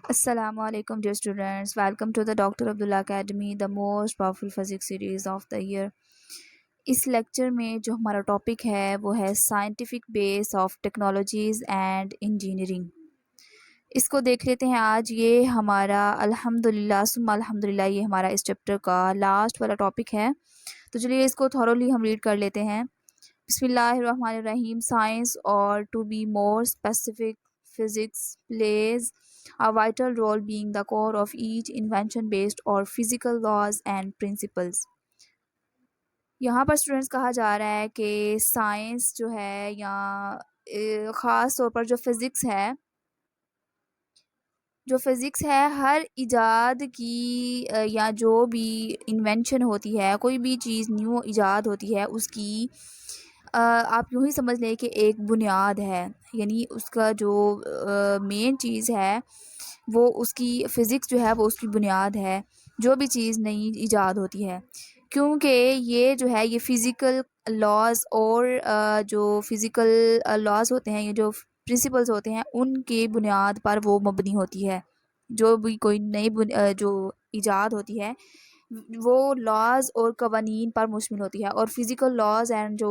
Assalamu alaikum dear students. Welcome to the Dr. Abdullah Academy, the most powerful physics series of the year. इस lecture में जो हमारा topic है वो है scientific base of technologies and engineering. इसको देख लेते हैं। आज ये हमारा अल्हम्दुलिल्लाह सुम्मा अल्हम्दुलिल्लाह ये हमारा इस चैप्टर का लास्ट वाला टॉपिक है। तो चलिए इसको थॉरोली हम रीड कर लेते हैं। बिस्मिल्लाहिर्रहमानिर्रहीम। साइंस और to be more specific physics plays a vital role being the core of each invention based on physical laws and principles। यहाँ पर स्टूडेंट्स कहा जा रहा है कि साइंस जो है या ख़ास तौर पर जो फिज़िक्स है हर इजाद की या जो भी इन्वेंशन होती है, कोई भी चीज़ न्यू इजाद होती है उसकी आप यूँ ही समझ लें कि एक बुनियाद है। यानी उसका जो मेन चीज़ है वो उसकी फ़िज़िक्स जो है वो उसकी बुनियाद है, जो भी चीज़ नई इजाद होती है। क्योंकि ये जो है ये फ़िज़िकल लॉज़ और जो फ़िज़िकल लॉज़ होते हैं, ये जो प्रिंसिपल्स होते हैं उनकी बुनियाद पर वो मबनी होती है। जो भी कोई नई जो इजाद होती है वो लॉज़ और कवानीन पर मुश्तमिल होती है, और फिज़िकल लॉज़ एंड जो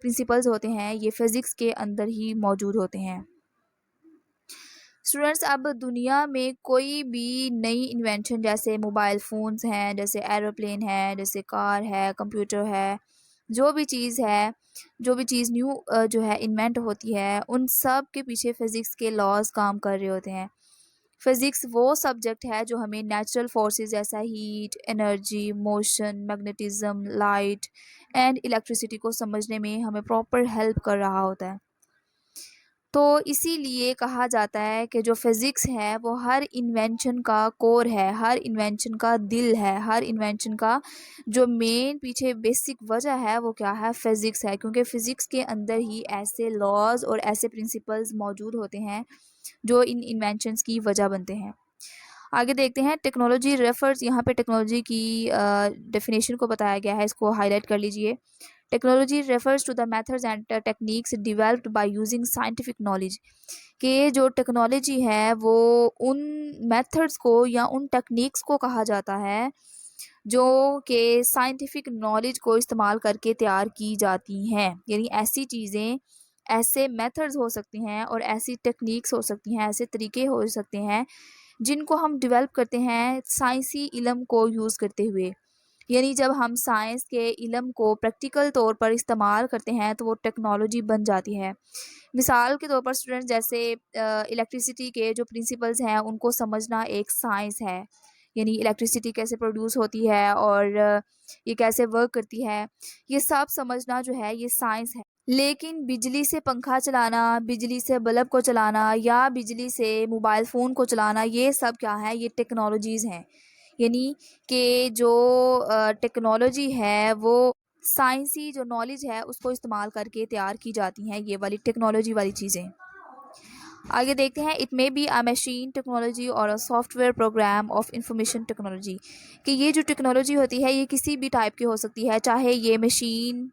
प्रिंसिपल्स होते हैं ये फ़िज़िक्स के अंदर ही मौजूद होते हैं। स्टूडेंट्स, अब दुनिया में कोई भी नई इन्वेंशन जैसे मोबाइल फ़ोन्स हैं, जैसे एरोप्लेन है, जैसे कार है, कंप्यूटर है, जो भी चीज़ है, जो भी चीज़ न्यू जो है इन्वेंट होती है, उन सब के पीछे फ़िज़िक्स के लॉज़ काम कर रहे होते हैं। फ़िज़िक्स वो सब्जेक्ट है जो हमें नेचुरल फोर्सेस जैसा heat, energy, motion, magnetism, light and electricity को समझने में हमें प्रॉपर हेल्प कर रहा होता है। तो इसीलिए कहा जाता है कि जो फ़िज़िक्स है वो हर इन्वेंशन का कोर है, हर इन्वेंशन का दिल है, हर इन्वेंशन का जो मेन पीछे बेसिक वजह है वो क्या है, फ़िज़िक्स है। क्योंकि फ़िज़िक्स के अंदर ही ऐसे लॉज़ और ऐसे प्रिंसिपल्स मौजूद होते हैं जो इन इन्वेंशंस की वजह बनते हैं। आगे देखते हैं। टेक्नोलॉजी रेफर्स, यहाँ पे टेक्नोलॉजी की डेफिनेशन को बताया गया है, इसको हाईलाइट कर लीजिए। Technology refers to the methods and techniques developed by using scientific knowledge. कि जो टेक्नोलॉजी है वो उन मेथड्स को या उन टेक्निक्स को कहा जाता है जो कि साइंटिफिक नॉलेज को इस्तेमाल करके तैयार की जाती हैं। यानी ऐसी चीज़ें, ऐसे मेथड्स हो सकती हैं और ऐसी टेक्निक्स हो सकती हैं, ऐसे तरीके हो सकते हैं जिनको हम डेवलप करते हैं साइंसी इल्म को यूज़ करते हुए। यानी जब हम साइंस के इल्म को प्रैक्टिकल तौर पर इस्तेमाल करते हैं तो वो टेक्नोलॉजी बन जाती है। मिसाल के तौर पर स्टूडेंट्स, जैसे इलेक्ट्रिसिटी के जो प्रिंसिपल्स हैं उनको समझना एक साइंस है। यानी इलेक्ट्रिसिटी कैसे प्रोड्यूस होती है और ये कैसे वर्क करती है, ये सब समझना जो है ये साइंस है। लेकिन बिजली से पंखा चलाना, बिजली से बल्ब को चलाना या बिजली से मोबाइल फ़ोन को चलाना, ये सब क्या है, ये टेक्नोलॉजीज़ हैं। यानी कि जो टेक्नोलॉजी है वो साइंसी जो नॉलेज है उसको इस्तेमाल करके तैयार की जाती हैं, ये वाली टेक्नोलॉजी वाली चीज़ें। आगे देखते हैं। It may be a machine technology और a software program of information technology. कि ये जो टेक्नोलॉजी होती है ये किसी भी टाइप की हो सकती है, चाहे ये मशीन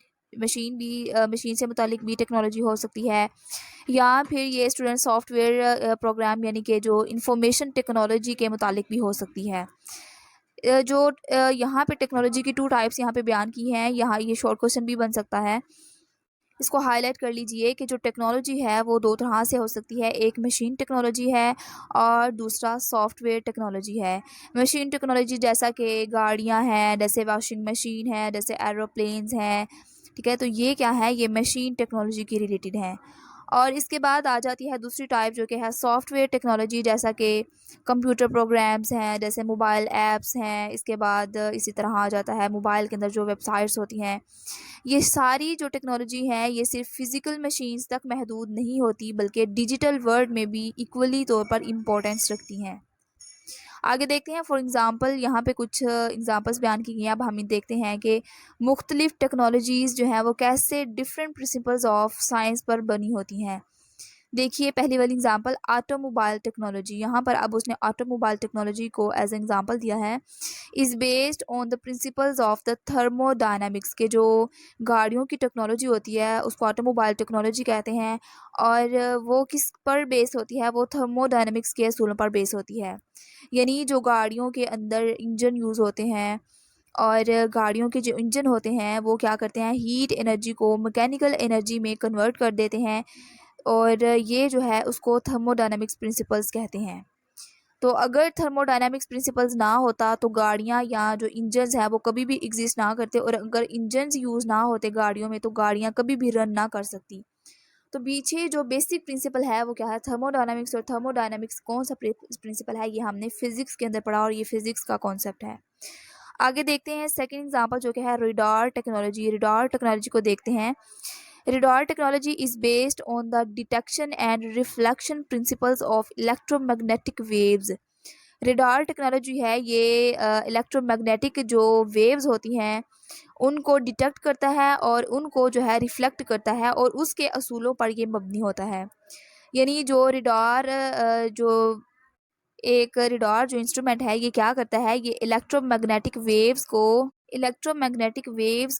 से मुतालिक भी टेक्नोलॉजी हो सकती है, या फिर ये स्टूडेंट सॉफ्टवेयर प्रोग्राम यानी कि जो इंफॉर्मेशन टेक्नोलॉजी के मुतालिक भी हो सकती है। यहाँ पे टेक्नोलॉजी की 2 टाइप्स यहाँ पे बयान की हैं। यहाँ ये शॉर्ट क्वेश्चन भी बन सकता है, इसको हाईलाइट कर लीजिए कि जो टेक्नोलॉजी है वो 2 तरह से हो सकती है। एक मशीन टेक्नोलॉजी है और दूसरा सॉफ्टवेयर टेक्नोलॉजी है। मशीन टेक्नोलॉजी जैसा कि गाड़ियाँ हैं, जैसे वॉशिंग मशीन है, जैसे एरोप्लेन्स हैं, ठीक है? तो ये क्या है, ये मशीन टेक्नोलॉजी की रिलेटेड है। और इसके बाद आ जाती है दूसरी टाइप जो कि है सॉफ्टवेयर टेक्नोलॉजी, जैसा कि कंप्यूटर प्रोग्राम्स हैं, जैसे मोबाइल ऐप्स हैं। इसके बाद इसी तरह आ जाता है मोबाइल के अंदर जो वेबसाइट्स होती हैं। ये सारी जो टेक्नोलॉजी है ये सिर्फ फिज़िकल मशीन्स तक महदूद नहीं होती बल्कि डिजिटल वर्ल्ड में भी इक्वली तौर पर इम्पोर्टेंस रखती हैं। आगे देखते हैं। फॉर एग्ज़ाम्पल यहाँ पे कुछ एग्ज़ाम्पल्स बयान की गई हैं। अब हम देखते हैं कि मुख्तलिफ़ टेक्नोलॉजीज़ जो हैं वो कैसे डिफरेंट प्रिंसिपल्स ऑफ साइंस पर बनी होती हैं। देखिए पहली वाली एग्जांपल ऑटोमोबाइल टेक्नोलॉजी, यहाँ पर अब उसने ऑटोमोबाइल टेक्नोलॉजी को एज एग्जांपल दिया है। Is based on the principles of the thermodynamics, के जो गाड़ियों की टेक्नोलॉजी होती है उसको ऑटोमोबाइल टेक्नोलॉजी कहते हैं। और वो किस पर बेस होती है, वो थर्मोडायनामिक्स के असूलों पर बेस होती है। यानी जो गाड़ियों के अंदर इंजन यूज़ होते हैं, और गाड़ियों के जो इंजन होते हैं वो क्या करते हैं, हीट एनर्जी को मैकेनिकल एनर्जी में कन्वर्ट कर देते हैं। और ये जो है उसको थर्मोडायनामिक्स प्रिंसिपल्स कहते हैं। तो अगर थर्मोडायनामिक्स प्रिंसिपल्स ना होता तो गाड़ियाँ या जो इंजन्स हैं वो कभी भी एग्जिस्ट ना करते, और अगर इंजन्स यूज़ ना होते गाड़ियों में तो गाड़ियाँ कभी भी रन ना कर सकती। तो पीछे जो बेसिक प्रिंसिपल है वो क्या है, थर्मोडायनामिक्स। और थर्मोडायनामिक्स कौन सा प्रिंसिपल है, ये हमने फिजिक्स के अंदर पढ़ा, और ये फिजिक्स का कॉन्सेप्ट है। आगे देखते हैं सेकंड एग्जांपल जो कि है रेडार टेक्नोलॉजी। रेडार टेक्नोलॉजी को देखते हैं। Radar technology is based on the detection and reflection principles of electromagnetic waves. Radar technology है ये इलेक्ट्रोमैग्नेटिक जो वेव्स होती हैं उनको डिटेक्ट करता है और उनको जो है रिफ्लेक्ट करता है, और उसके असूलों पर ये मबनी होता है। यानी जो रेडार जो एक रेडार जो इंस्ट्रूमेंट है ये क्या करता है, ये इलेक्ट्रोमैग्नेटिक वेव्स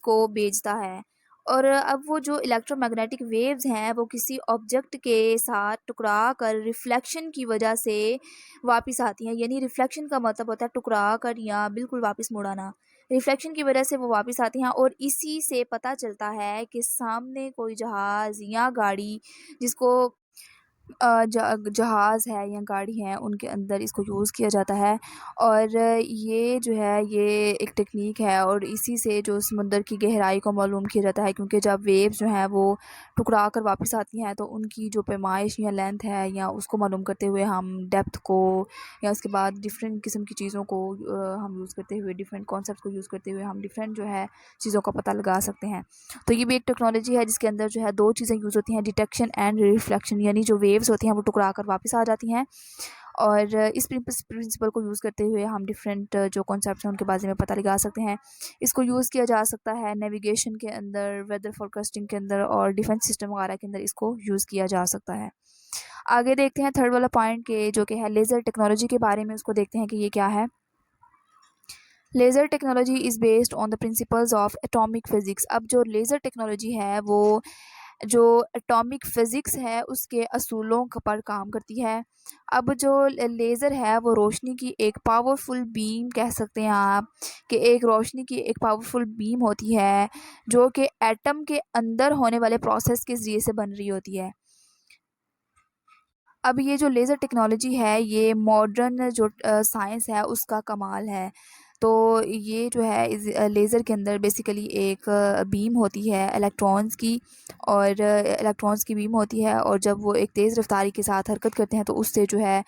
को भेजता है। और अब वो जो इलेक्ट्रोमैग्नेटिक वेव्स हैं वो किसी ऑब्जेक्ट के साथ टकरा कर रिफ्लेक्शन की वजह से वापस आती हैं। यानी रिफ्लेक्शन का मतलब होता है टकरा कर या बिल्कुल वापस मुड़ आना। रिफ्लेक्शन की वजह से वो वापस आती हैं, और इसी से पता चलता है कि सामने कोई जहाज़ या गाड़ी जिसको जहाज़ है या गाड़ी है उनके अंदर इसको यूज़ किया जाता है। और ये जो है ये एक टेक्निक है, और इसी से जो समुंदर की गहराई को मालूम किया जाता है, क्योंकि जब वेव्स जो हैं वो टकरा कर वापस आती हैं तो उनकी जो पैमाइश या लेंथ है या उसको मालूम करते हुए हम डेप्थ को या उसके बाद डिफरेंट किस्म की चीज़ों को हम यूज़ करते हुए, डिफरेंट कॉन्सेप्ट को यूज़ करते हुए हम डिफरेंट जो है चीज़ों का पता लगा सकते हैं। तो ये भी एक टेक्नोलॉजी है जिसके अंदर जो है दो चीज़ें यूज़ होती हैं, डिटेक्शन एंड रिफ्लेक्शन। यानी जो वेव्स होती हैं वो टकरा कर वापस आ जाती हैं, और इस प्रिंसिपल को यूज़ करते हुए हम डिफरेंट जो कॉन्सेप्ट हैं उनके बारे में पता लगा सकते हैं। इसको यूज़ किया जा सकता है नेविगेशन के अंदर, वेदर फोरकास्टिंग के अंदर, और डिफेंस सिस्टम वगैरह के अंदर इसको यूज़ किया जा सकता है। आगे देखते हैं थर्ड वाला पॉइंट के जो कि है लेज़र टेक्नोलॉजी के बारे में, उसको देखते हैं कि ये क्या है। Laser technology is based on the principles of atomic physics. अब जो लेज़र टेक्नोलॉजी है वो जो एटॉमिक फ़िज़िक्स है उसके असूलों पर काम करती है। अब जो लेज़र है वो रोशनी की एक पावरफुल बीम कह सकते हैं आप, कि एक रोशनी की एक पावरफुल बीम होती है जो कि एटम के अंदर होने वाले प्रोसेस के ज़रिए से बन रही होती है। अब ये जो लेज़र टेक्नोलॉजी है ये मॉडर्न जो साइंस है उसका कमाल है। तो ये जो है इस लेज़र के अंदर बेसिकली एक बीम होती है इलेक्ट्रॉन्स की, और इलेक्ट्रॉन्स की बीम होती है, और जब वो एक तेज़ रफ्तारी के साथ हरकत करते हैं तो उससे जो है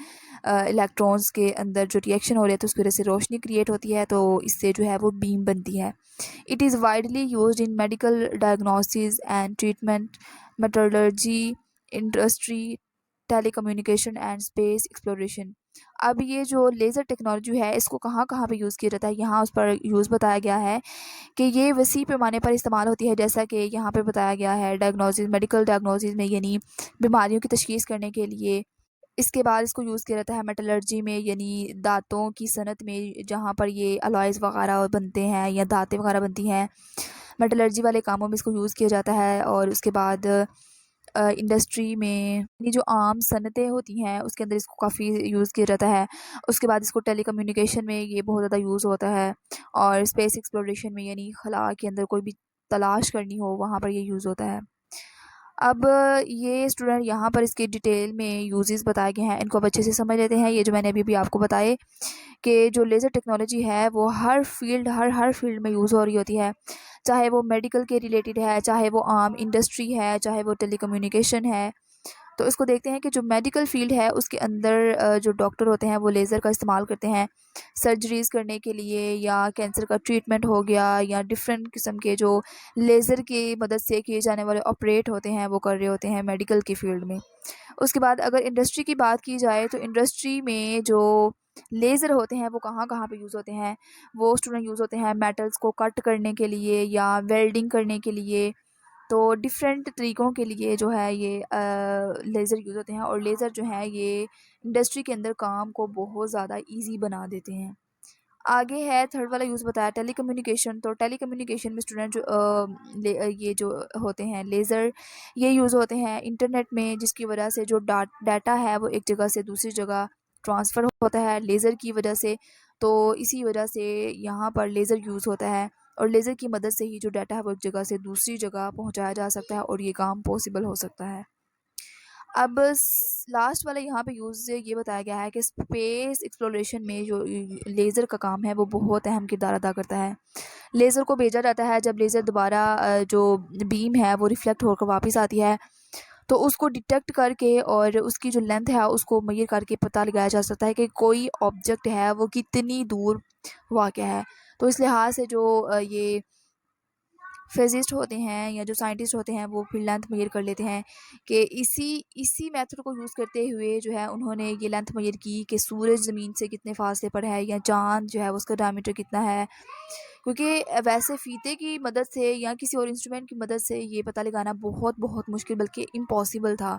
इलेक्ट्रॉन्स के अंदर जो रिएक्शन हो रहे थे उसकी वजह से रोशनी क्रिएट होती है, तो इससे जो है वो बीम बनती है। It is widely used in medical diagnosis and treatment, metrology, industry, telecommunication and space exploration. अब ये जो लेज़र टेक्नोलॉजी है इसको कहाँ कहाँ पे यूज़ किया जाता है, यहाँ उस पर यूज़ बताया गया है कि ये वसी पैमाने पर इस्तेमाल होती है। जैसा कि यहाँ पे बताया गया है डायग्नोसिस, मेडिकल डायग्नोसिस में, यानी बीमारियों की तशख़ीस करने के लिए। इसके बाद इसको यूज़ किया जाता है मेटलर्जी में, यानी दांतों की सनत में, जहाँ पर ये अलॉयज़ वगैरह बनते हैं या दाँतें वगैरह बनती हैं, मेटलर्जी वाले कामों में इसको यूज़ किया जाता है। और उसके बाद इंडस्ट्री में ये जो आम सनतें होती हैं उसके अंदर इसको काफ़ी यूज़ किया जाता है। उसके बाद इसको टेलीकम्युनिकेशन में ये बहुत ज़्यादा यूज़ होता है, और स्पेस एक्सप्लोरेशन में, यानी खला के अंदर कोई भी तलाश करनी हो वहाँ पर ये यूज़ होता है। अब ये स्टूडेंट यहाँ पर इसके डिटेल में यूजेस बताए गए हैं, इनको अब अच्छे से समझ लेते हैं। ये जो मैंने अभी आपको बताए कि जो लेज़र टेक्नोलॉजी है वो हर फील्ड में यूज़ हो रही होती है, चाहे वो मेडिकल के रिलेटेड है, चाहे वो आम इंडस्ट्री है, चाहे वो टेलीकम्युनिकेशन है। तो इसको देखते हैं कि जो मेडिकल फील्ड है उसके अंदर जो डॉक्टर होते हैं वो लेज़र का इस्तेमाल करते हैं सर्जरीज़ करने के लिए, या कैंसर का ट्रीटमेंट हो गया, या डिफरेंट किस्म के जो लेज़र की मदद से किए जाने वाले ऑपरेट होते हैं वो कर रहे होते हैं मेडिकल की फील्ड में। उसके बाद अगर इंडस्ट्री की बात की जाए तो इंडस्ट्री में जो लेज़र होते हैं वो कहाँ कहाँ पे यूज़ होते हैं, वो स्टूडेंट यूज़ होते हैं मेटल्स को कट करने के लिए या वेल्डिंग करने के लिए, तो डिफरेंट तरीक़ों के लिए जो है ये लेज़र यूज़ होते हैं, और लेज़र जो है ये इंडस्ट्री के अंदर काम को बहुत ज़्यादा ईज़ी बना देते हैं। आगे है थर्ड वाला यूज़ बताया टेलीकम्युनिकेशन। तो टेलीकम्युनिकेशन में स्टूडेंट जो ये जो होते हैं लेज़र, ये यूज़ होते हैं इंटरनेट में, जिसकी वजह से जो डाटा है वो एक जगह से दूसरी जगह ट्रांसफ़र होता है लेज़र की वजह से। तो इसी वजह से यहाँ पर लेज़र यूज़ होता है, और लेज़र की मदद से ही जो डाटा है वो एक जगह से दूसरी जगह पहुँचाया जा सकता है, और ये काम पॉसिबल हो सकता है। अब लास्ट वाला यहाँ पे यूज़ ये बताया गया है कि स्पेस एक्सप्लोरेशन में जो लेज़र का काम है वो बहुत अहम किरदार अदा करता है। लेज़र को भेजा जाता है, जब लेज़र दोबारा जो बीम है वो रिफ्लेक्ट होकर वापस आती है, तो उसको डिटेक्ट करके और उसकी जो लेंथ है उसको मेज़र करके पता लगाया जा सकता है कि कोई ऑब्जेक्ट है वो कितनी दूर वाक़ है। तो इस लिहाज से जो ये फिज़िस्ट होते हैं या जो साइंटिस्ट होते हैं वो फिर लेंथ मेज़र कर लेते हैं कि इसी इसी मेथड को यूज़ करते हुए जो है उन्होंने ये लेंथ मेज़र की कि सूरज ज़मीन से कितने फ़ासले पर है, या चाँद जो है उसका डायमीटर कितना है। क्योंकि वैसे फ़ीते की मदद से या किसी और इंस्ट्रूमेंट की मदद से ये पता लगाना बहुत बहुत मुश्किल बल्कि इम्पॉसिबल था।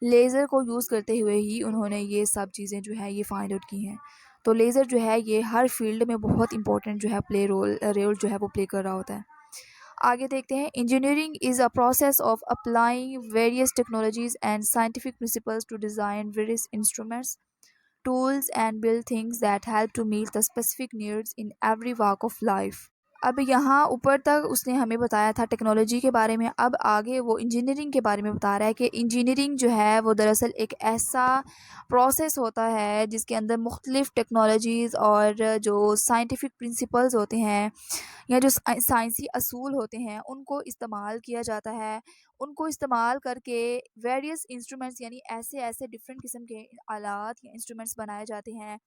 लेज़र को यूज़ करते हुए ही उन्होंने ये सब चीज़ें जो है ये फाइंड आउट की हैं। तो लेज़र जो है ये हर फील्ड में बहुत इंपॉर्टेंट जो है रोल जो है वो प्ले कर रहा होता है। आगे देखते हैं, engineering is a process of applying various technologies and scientific principles to design various instruments, tools and build things that help to meet the specific needs in every walk of life। अब यहाँ ऊपर तक उसने हमें बताया था technology के बारे में, अब आगे वो इंजीनियरिंग के बारे में बता रहा है कि इंजीनियरिंग जो है वो दरअसल एक ऐसा प्रोसेस होता है जिसके अंदर मुख्तलिफ़ टेक्नोलॉजीज़ और जो साइंटिफिक प्रिंसिपल्स होते हैं या जो साइंसी असूल होते हैं उनको इस्तेमाल किया जाता है। उनको इस्तेमाल करके वेरियस इंस्ट्रूमेंट्स यानी ऐसे ऐसे डिफरेंट किस्म के आलात या इंस्ट्रूमेंट्स बनाए जाते हैं,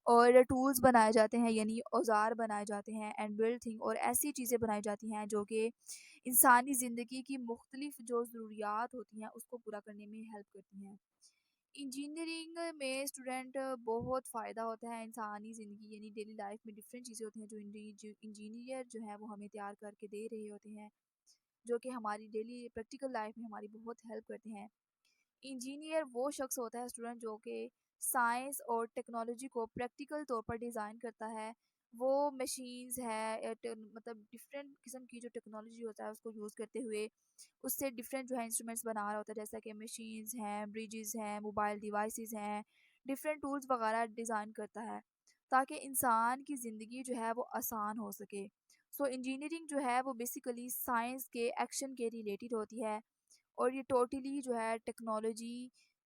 और टूल्स बनाए जाते हैं यानी औज़ार बनाए जाते हैं, एंड बिल्ड थिंग और ऐसी चीज़ें बनाई जाती हैं जो कि इंसानी ज़िंदगी की मुख्तलिफ़ जो ज़रूरियात होती हैं उसको पूरा करने में हेल्प करती हैं। इंजीनियरिंग में स्टूडेंट बहुत फ़ायदा होता है इंसानी ज़िंदगी यानी डेली लाइफ में डिफरेंट चीज़ें होती हैं जो इंजीनियर जो है वो हमें तैयार करके दे रहे होते हैं, जो कि हमारी डेली प्रैक्टिकल लाइफ में हमारी बहुत हेल्प करते हैं। इंजीनियर वो शख्स होता है स्टूडेंट जो कि साइंस और टेक्नोलॉजी को प्रैक्टिकल तौर पर डिज़ाइन करता है। वो मशीन्स है मतलब डिफरेंट किस्म की जो टेक्नोलॉजी होता है उसको यूज़ करते हुए उससे डिफरेंट जो है इंस्ट्रूमेंट्स बना रहा होता है, जैसा कि मशीन्स हैं, ब्रिजेस हैं, मोबाइल डिवाइसेस हैं, डिफरेंट टूल्स वगैरह डिज़ाइन करता है ताकि इंसान की ज़िंदगी जो है वो आसान हो सके। सो इंजीनियरिंग जो है वो बेसिकली साइंस के एक्शन के रिलेटेड होती है, और ये टोटली जो है टेक्नोलॉजी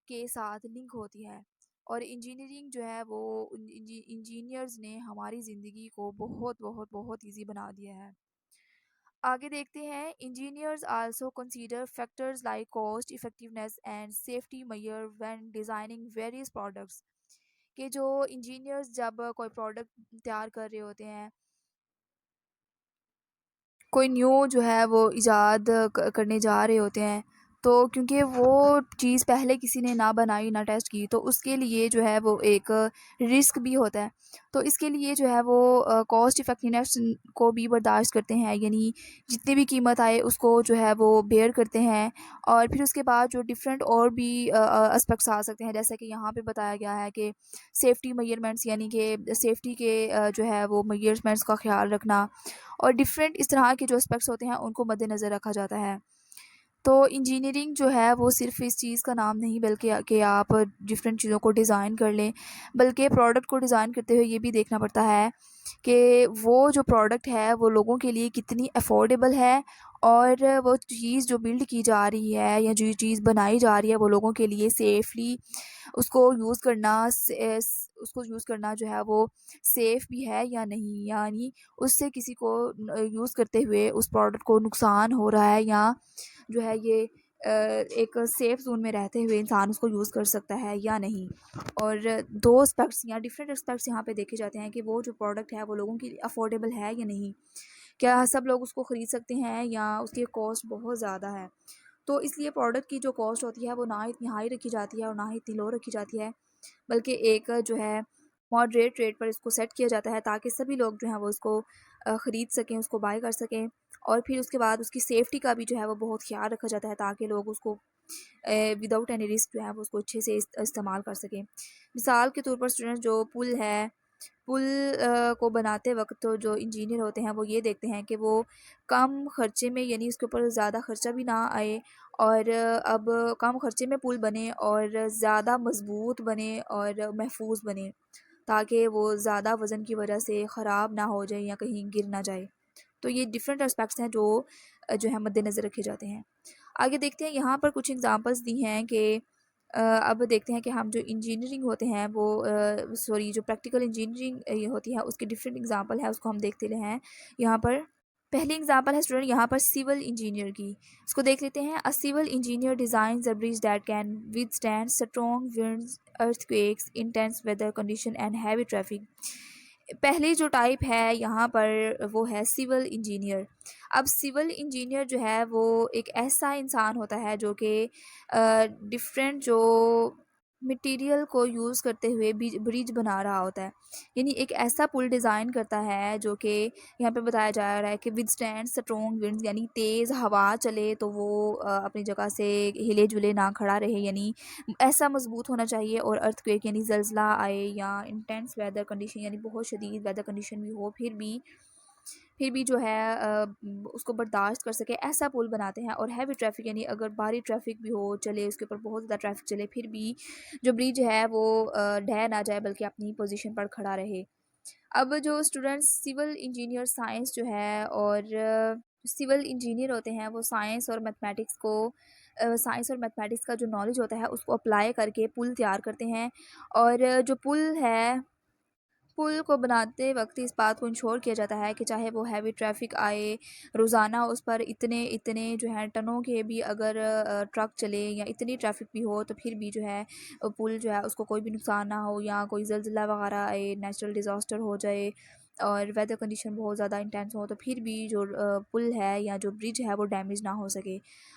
के साथ लिंक होती है, और इंजीनियरिंग जो है वो इंजीनियर्स ने हमारी ज़िंदगी को बहुत बहुत बहुत इजी बना दिया है। आगे देखते हैं, engineers also consider factors like cost effectiveness and safety major when designing various products. कि जो इंजीनियर्स जब कोई प्रोडक्ट तैयार कर रहे होते हैं, कोई न्यू जो है वो इजाद करने जा रहे होते हैं, तो क्योंकि वो चीज़ पहले किसी ने ना बनाई ना टेस्ट की, तो उसके लिए जो है वो एक रिस्क भी होता है। तो इसके लिए जो है वो कॉस्ट इफ़ेक्टिवनेस को भी बर्दाश्त करते हैं, यानी जितनी भी कीमत आए उसको जो है वो बेयर करते हैं। और फिर उसके बाद जो डिफरेंट और भी एस्पेक्ट्स आ सकते हैं, जैसा कि यहाँ पे बताया गया है कि सेफ्टी मेजरमेंट्स यानी कि सेफ्टी के जो है वो मेजरमेंट्स का ख्याल रखना, और डिफरेंट इस तरह के जो एस्पेक्ट्स होते हैं उनको मद्देनज़र रखा जाता है। तो इंजीनियरिंग जो है वो सिर्फ़ इस चीज़ का नाम नहीं बल्कि कि आप डिफरेंट चीज़ों को डिज़ाइन कर लें, बल्कि प्रोडक्ट को डिज़ाइन करते हुए ये भी देखना पड़ता है कि वो जो प्रोडक्ट है वो लोगों के लिए कितनी अफोर्डेबल है, और वो चीज़ जो बिल्ड की जा रही है या जो चीज़ बनाई जा रही है वो लोगों के लिए सेफ़ली उसको उसको यूज़ करना जो है वो सेफ़ भी है या नहीं, यानी उससे किसी को यूज़ करते हुए उस प्रोडक्ट को नुकसान हो रहा है, या जो है ये एक सेफ़ ज़ोन में रहते हुए इंसान उसको यूज़ कर सकता है या नहीं। और 2 एस्पेक्ट्स या डिफरेंट एस्पेक्ट्स यहाँ पे देखे जाते हैं कि वो जो प्रोडक्ट है वो लोगों के लिए अफोर्डेबल है या नहीं। क्या सब लोग उसको ख़रीद सकते हैं या उसकी कॉस्ट बहुत ज़्यादा है। तो इसलिए प्रोडक्ट की जो कॉस्ट होती है वो ना इतनी हाई रखी जाती है और ना ही इतनी लो रखी जाती है, बल्कि एक जो है मॉडरेट रेट पर इसको सेट किया जाता है ताकि सभी लोग जो हैं वो इसको ख़रीद सकें, उसको बाय कर सकें। और फिर उसके बाद उसकी सेफ्टी का भी जो है वो बहुत ख्याल रखा जाता है ताकि लोग उसको विदाउट एनी रिस्क जो है वो उसको अच्छे से इस्तेमाल कर सकें। मिसाल के तौर पर स्टूडेंट जो पुल है, पुल को बनाते वक्त तो जो इंजीनियर होते हैं वो ये देखते हैं कि वो कम खर्चे में, यानी उसके ऊपर ज़्यादा खर्चा भी ना आए, और अब कम खर्चे में पुल बने और ज़्यादा मज़बूत बने और महफूज बने, ताकि वो ज़्यादा वज़न की वजह से ख़राब ना हो जाए या कहीं गिर ना जाए। तो ये डिफरेंट एस्पेक्ट्स हैं जो है मद्देनज़र रखे जाते हैं। आगे देखते हैं, यहाँ पर कुछ एग्जांपल्स दी हैं कि अब देखते हैं कि हम जो इंजीनियरिंग होते हैं वो सॉरी जो प्रैक्टिकल इंजीनियरिंग ये होती है उसके डिफरेंट एग्जांपल है, उसको हम देखते रहे हैं यहाँ पर। पहली एग्जांपल है स्टूडेंट यहाँ पर सिविल इंजीनियर की, इसको देख लेते हैं। A civil engineer designs a bridge that can withstand strong winds, earthquakes, intense weather condition and heavy traffic. पहली जो टाइप है यहाँ पर वो है सिविल इंजीनियर। अब सिविल इंजीनियर जो है वो एक ऐसा इंसान होता है जो कि डिफरेंट जो मटेरियल को यूज़ करते हुए ब्रिज बना रहा होता है, यानी एक ऐसा पुल डिज़ाइन करता है जो कि यहाँ पे बताया जा रहा है कि विदस्टैंड स्ट्रॉन्ग विंड्स, यानी तेज़ हवा चले तो वो अपनी जगह से हिले जुले ना खड़ा रहे, यानी ऐसा मजबूत होना चाहिए। और अर्थक्वेक यानी ज़लज़ला आए या इंटेंस वेदर कंडीशन यानी बहुत शदीद वेदर कंडीशन भी हो, फिर भी जो है उसको बर्दाश्त कर सके, ऐसा पुल बनाते हैं। और हैवी ट्रैफिक यानी अगर भारी ट्रैफिक भी हो, चले उसके ऊपर बहुत ज़्यादा ट्रैफिक चले, फिर भी जो ब्रिज है वो ढह ना जाए बल्कि अपनी पोजीशन पर खड़ा रहे। अब जो स्टूडेंट्स सिविल इंजीनियर साइंस जो है और सिविल इंजीनियर होते हैं वो साइंस और मैथमेटिक्स का जो नॉलेज होता है उसको अप्लाई करके पुल तैयार करते हैं। और जो पुल को बनाते वक्त इस बात को इंश्योर किया जाता है कि चाहे वो हैवी ट्रैफिक आए, रोज़ाना उस पर इतने इतने जो है टनों के भी अगर ट्रक चले या इतनी ट्रैफिक भी हो तो फिर भी जो है पुल जो है उसको कोई भी नुकसान ना हो, या कोई ज़लज़ला वगैरह आए, नेचुरल डिज़ास्टर हो जाए और वेदर कंडीशन बहुत ज़्यादा इंटेंस हो तो फिर भी जो पुल है या जो ब्रिज है वो डैमेज ना हो सके।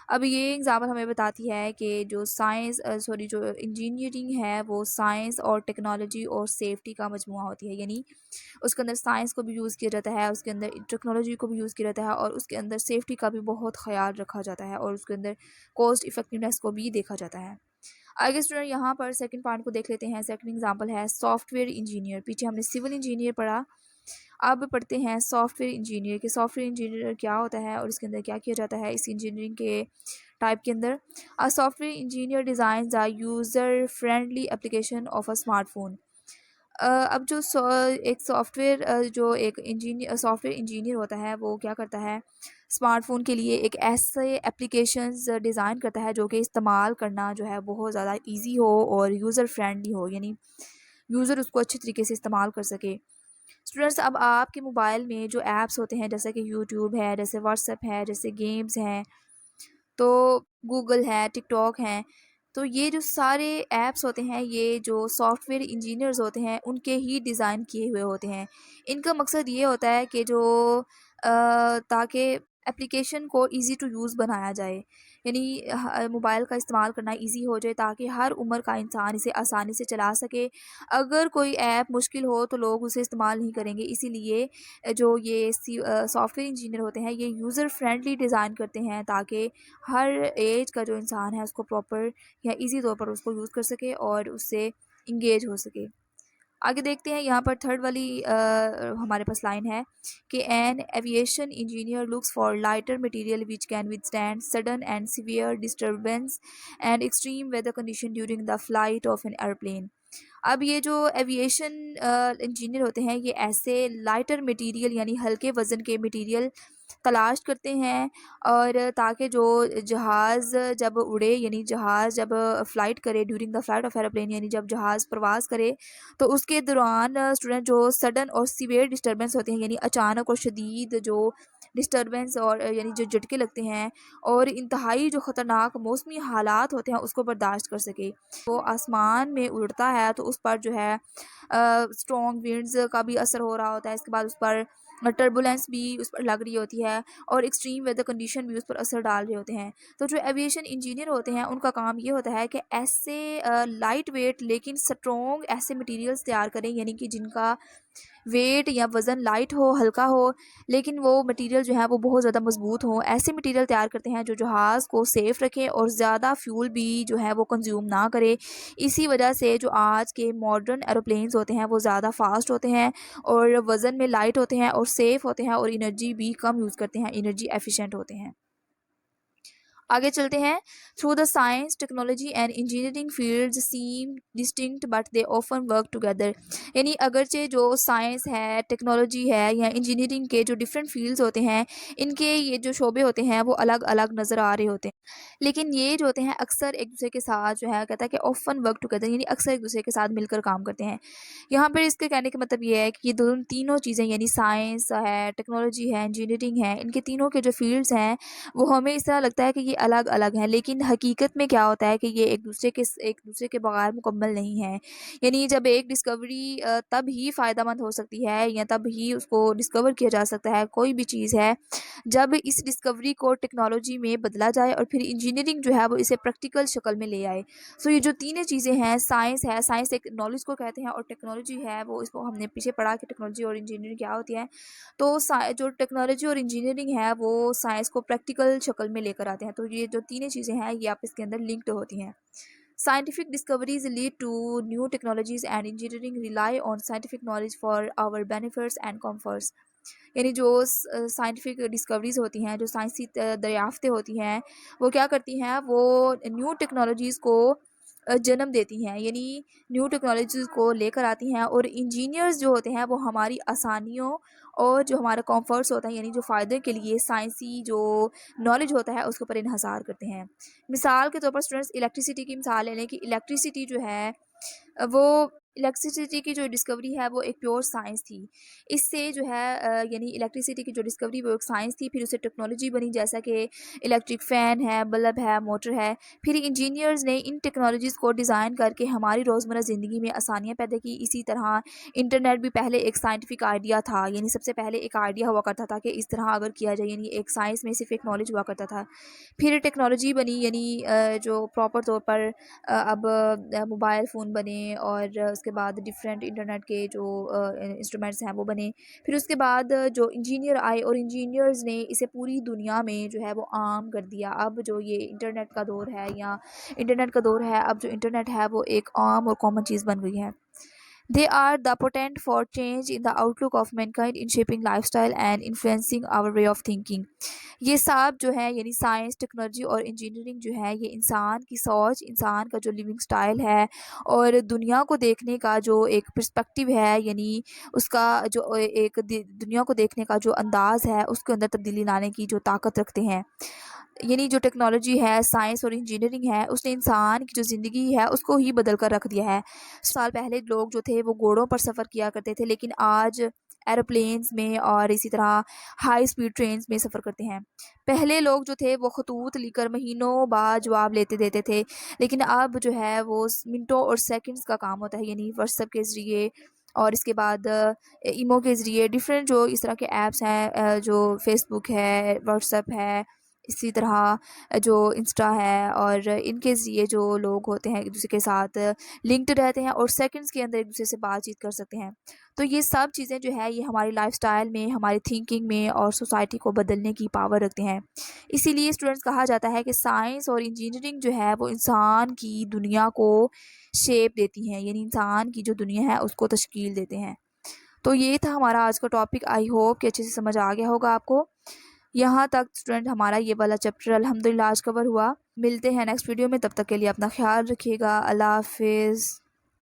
अब ये एग्ज़ाम्पल हमें बताती है कि जो जो इंजीनियरिंग है वो साइंस और टेक्नोलॉजी और सेफ्टी का मजमुआ होती है, यानी उसके अंदर साइंस को भी यूज़ किया जाता है, उसके अंदर टेक्नोलॉजी को भी यूज़ किया जाता है और उसके अंदर सेफ्टी का भी बहुत ख्याल रखा जाता है और उसके अंदर कॉस्ट इफेक्टिवनेस को भी देखा जाता है। आगे स्टूडेंट यहाँ पर सेकंड पॉइंट को देख लेते हैं। सेकंड एग्जांपल है सॉफ्टवेयर इंजीनियर। पीछे हमने सिविल इंजीनियर पढ़ा, अब पढ़ते हैं सॉफ्टवेयर इंजीनियर के। सॉफ्टवेयर इंजीनियर क्या होता है और इसके अंदर क्या किया जाता है इस इंजीनियरिंग के टाइप के अंदर। A software engineer design the user friendly application of a smartphone. अब जो एक सॉफ्टवेयर इंजीनियर होता है वो क्या करता है, स्मार्टफ़ोन के लिए एक ऐसे एप्लीकेशंस डिज़ाइन करता है जो कि इस्तेमाल करना जो है बहुत ज़्यादा इजी हो और यूज़र फ्रेंडली हो, यानी यूज़र उसको अच्छे तरीके से इस्तेमाल कर सके। स्टूडेंट्स, अब आपके मोबाइल में जो ऐप्स होते हैं जैसे कि यूट्यूब है, जैसे व्हाट्सएप है, जैसे गेम्स हैं, तो गूगल है, टिकटॉक हैं, तो ये जो सारे ऐप्स होते हैं ये जो सॉफ्टवेयर इंजीनियर्स होते हैं उनके ही डिज़ाइन किए हुए होते हैं। इनका मकसद ये होता है कि जो ताकि एप्लीकेशन को इजी टू यूज़ बनाया जाए, यानी मोबाइल का इस्तेमाल करना इजी हो जाए ताकि हर उम्र का इंसान इसे आसानी से चला सके। अगर कोई ऐप मुश्किल हो तो लोग उसे इस्तेमाल नहीं करेंगे, इसीलिए जो ये सॉफ्टवेयर इंजीनियर होते हैं ये यूज़र फ्रेंडली डिज़ाइन करते हैं ताकि हर एज का जो इंसान है उसको प्रॉपर या इजी तौर पर उसको यूज़ कर सके और उससे इंगेज हो सके। आगे देखते हैं, यहाँ पर थर्ड वाली हमारे पास लाइन है कि an aviation engineer looks for lighter material which can withstand sudden and severe disturbance and extreme weather condition during the flight of an airplane. अब ये जो एविएशन इंजीनियर होते हैं ये ऐसे लाइटर मटेरियल यानी हल्के वज़न के मटेरियल तलाश करते हैं, और ताकि जो जहाज़ जब उड़े यानी जहाज़ जब फ़्लाइट करे during the flight of aeroplane, यानी जब जहाज़ प्रवास करे तो उसके दौरान स्टूडेंट जो सडन और सीवियर डिस्टर्बेंस होते हैं, यानी अचानक और शदीद जो डिस्टर्बेंस और यानी जो झटके लगते हैं और इंतहाई जो ख़तरनाक मौसमी हालात होते हैं उसको बर्दाश्त कर सके। वो आसमान में उड़ता है तो उस पर जो है स्ट्रॉन्ग विंड्स का भी असर हो रहा होता है, इसके बाद उस पर टर्बुलेंस भी उस पर लग रही होती है और एक्सट्रीम वेदर कंडीशन भी उस पर असर डाल रहे होते हैं। तो जो एविएशन इंजीनियर होते हैं उनका काम ये होता है कि ऐसे लाइट वेट लेकिन स्ट्रॉन्ग ऐसे मटेरियल्स तैयार करें, यानी कि जिनका वेट या वज़न लाइट हो, हल्का हो, लेकिन वो मटेरियल जो है वो बहुत ज़्यादा मजबूत हो। ऐसे मटेरियल तैयार करते हैं जो जहाज़ को सेफ़ रखें और ज़्यादा फ्यूल भी जो है वो कंज्यूम ना करे। इसी वजह से जो आज के मॉडर्न एरोप्लेन्स होते हैं वो ज़्यादा फास्ट होते हैं और वज़न में लाइट होते हैं और सेफ़ होते हैं और एनर्जी भी कम यूज़ करते हैं, एनर्जी एफिशिएंट होते हैं। आगे चलते हैं। Through the science technology and engineering fields seem distinct but they often work together, यानी अगरचे जो साइंस है, टेक्नोलॉजी है या इंजीनियरिंग के जो डिफरेंट फील्ड्स होते हैं, इनके ये जो शोबे होते हैं वो अलग अलग नज़र आ रहे होते हैं, लेकिन ये जो होते हैं अक्सर एक दूसरे के साथ जो है कहता है कि ऑफन वर्क टुगेदर, यानी अक्सर एक दूसरे के साथ मिलकर काम करते हैं। यहाँ पर इसके कहने का मतलब ये है कि ये दोनों तीनों चीज़ें यानी साइंस है, टेक्नोलॉजी है, इंजीनियरिंग है, इनके तीनों के जो फील्ड्स हैं वो हमें इस तरह लगता है कि ये अलग अलग हैं, लेकिन हकीकत में क्या होता है कि ये एक दूसरे के बगैर मुकम्मल नहीं है। यानी जब एक डिस्कवरी तब ही फ़ायदेमंद हो सकती है या तब ही उसको डिस्कवर किया जा सकता है कोई भी चीज़ है जब इस डिस्कवरी को टेक्नोलॉजी में बदला जाए और फिर इंजीनियरिंग जो है वो इसे प्रैक्टिकल शक्ल में ले आए। सो ये जो तीनों चीज़ें हैं, साइंस है, साइंस एक नॉलेज को कहते हैं और टेक्नोलॉजी है वो, इसको हमने पीछे पढ़ा कि टेक्नोलॉजी और इंजीनियरिंग क्या होती है। तो जो टेक्नोलॉजी और इंजीनियरिंग है वो साइंस को प्रैक्टिकल शक्ल में लेकर आते हैं। तो ये जो तीनों चीज़ें हैं ये आपस के अंदर लिंक्ड होती हैं। Scientific discoveries lead to new technologies and engineering rely on scientific knowledge for our benefits and comforts। यानी जो साइंटिफिक डिस्कवरीज होती हैं, जो साइंसी दरियाफ्तें होती हैं, वो क्या करती हैं, वो न्यू टेक्नोलॉजीज़ को जन्म देती हैं, यानी न्यू टेक्नोलॉजीज़ को लेकर आती हैं और इंजीनियर्स जो होते हैं वो हमारी आसानियों और जो हमारा कॉम्फर्ट्स होता है, यानी जो फ़ायदे के लिए साइंसी जो नॉलेज होता है उसके ऊपर इन्हसार करते हैं। मिसाल के तौर पर स्टूडेंट्स इलेक्ट्रिसिटी की मिसाल ले लें कि इलेक्ट्रिसिटी जो है वो इलेक्ट्रिसिटी की जो डिस्कवरी है वो एक प्योर साइंस थी। इससे जो है यानी इलेक्ट्रिसिटी की जो डिस्कवरी वो एक साइंस थी, फिर उससे टेक्नोलॉजी बनी जैसा कि इलेक्ट्रिक फ़ैन है, बल्ब है, मोटर है। फिर इंजीनियर्स ने इन टेक्नोलॉजीज़ को डिज़ाइन करके हमारी रोज़मर्रा ज़िंदगी में आसानियाँ पैदा की। इसी तरह इंटरनेट भी पहले एक साइंटिफिक आइडिया था, यानी सबसे पहले एक आइडिया हुआ करता था कि इस तरह अगर किया जाए, यानी एक साइंस में सिर्फ एक नॉलेज हुआ करता था। फिर टेक्नोलॉजी बनी, यानी जो प्रॉपर तौर पर अब मोबाइल फ़ोन बने और उसके बाद डिफरेंट इंटरनेट के जो इंस्ट्रूमेंट्स हैं वो बने। फिर उसके बाद जो इंजीनियर आए और इंजीनियर्स ने इसे पूरी दुनिया में जो है वो आम कर दिया। अब जो ये इंटरनेट का दौर है या इंटरनेट का दौर है, अब जो इंटरनेट है वो एक आम और कॉमन चीज़ बन गई है। They are the potent for change in the outlook of mankind in shaping lifestyle and influencing our way of thinking। ये सब जो है यानी साइंस, टेक्नोलॉजी और इंजीनियरिंग जो है ये इंसान की सोच, इंसान का जो लिविंग स्टाइल है और दुनिया को देखने का जो एक पर्सपेक्टिव है, यानी उसका जो एक दुनिया को देखने का जो अंदाज़ है उसके अंदर तब्दीली लाने की जो ताकत रखते हैं। यानी जो टेक्नोलॉजी है, साइंस और इंजीनियरिंग है, उसने इंसान की जो ज़िंदगी है उसको ही बदल कर रख दिया है। साल पहले लोग जो थे वो घोड़ों पर सफ़र किया करते थे, लेकिन आज एरोप्लेन्स में और इसी तरह हाई स्पीड ट्रेन्स में सफ़र करते हैं। पहले लोग जो थे वो खतूत लिखकर महीनों बाद जवाब लेते देते थे, लेकिन अब जो है वो मिनटों और सेकंड्स का काम होता है, यानी व्हाट्सएप के ज़रिए और इसके बाद ईमो के ज़रिए डिफरेंट जो इस तरह के ऐप्स हैं, जो फेसबुक है, व्हाट्सएप है, इसी तरह जो इंस्टा है, और इनके ज़रिए जो लोग होते हैं एक दूसरे के साथ लिंक्ड रहते हैं और सेकंड्स के अंदर एक दूसरे से बातचीत कर सकते हैं। तो ये सब चीज़ें जो है ये हमारी लाइफस्टाइल में, हमारी थिंकिंग में और सोसाइटी को बदलने की पावर रखते हैं। इसीलिए स्टूडेंट्स कहा जाता है कि साइंस और इंजीनियरिंग जो है वो इंसान की दुनिया को शेप देती हैं, यानी इंसान की जो दुनिया है उसको तश्कील देते हैं। तो ये था हमारा आज का टॉपिक। आई होप कि अच्छे से समझ आ गया होगा आपको। यहाँ तक स्टूडेंट हमारा ये वाला चैप्टर अल्हम्दुलिल्लाह आज कवर हुआ। मिलते हैं नेक्स्ट वीडियो में, तब तक के लिए अपना ख्याल रखिएगा। अल्लाह हाफिज़।